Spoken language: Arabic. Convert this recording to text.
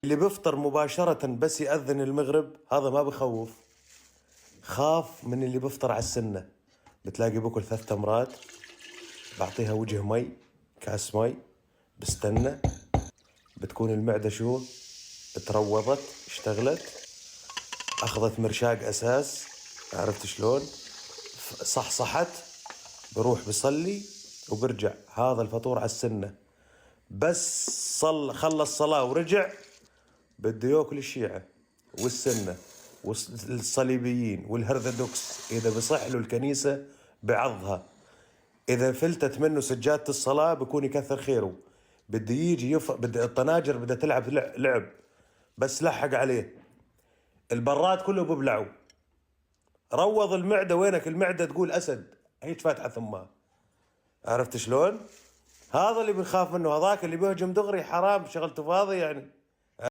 اللي بيفطر مباشرة بس يأذن المغرب هذا ما بخوف. خاف من اللي بيفطر على السنة، بتلاقي باكل 3 تمرات، بعطيها وجه مي، كاس مي، بستنى، بتكون المعدة شو تروضت، اشتغلت، اخذت مرشاق اساس، عرفت شلون، صحصحت، بروح بصلي وبرجع. هذا الفطور على السنة. بس خلص صلاة ورجع بده ياكل الشيعة والسنة والصليبيين والهرثودوكس. إذا بصح له الكنيسة بعضها، إذا فلتت منه سجادة الصلاة بكون يكثر خيره. بده يجي بده الطناجر بدها تلعب لعب، بس لحق عليه. البراد كله ببلعوا. روض المعدة، وينك المعدة تقول أسد هيك فاتحة ثمها. عرفت شلون؟ هذا اللي بنخاف منه. هذاك اللي بيهجم دغري حرام، شغلته فاضي يعني.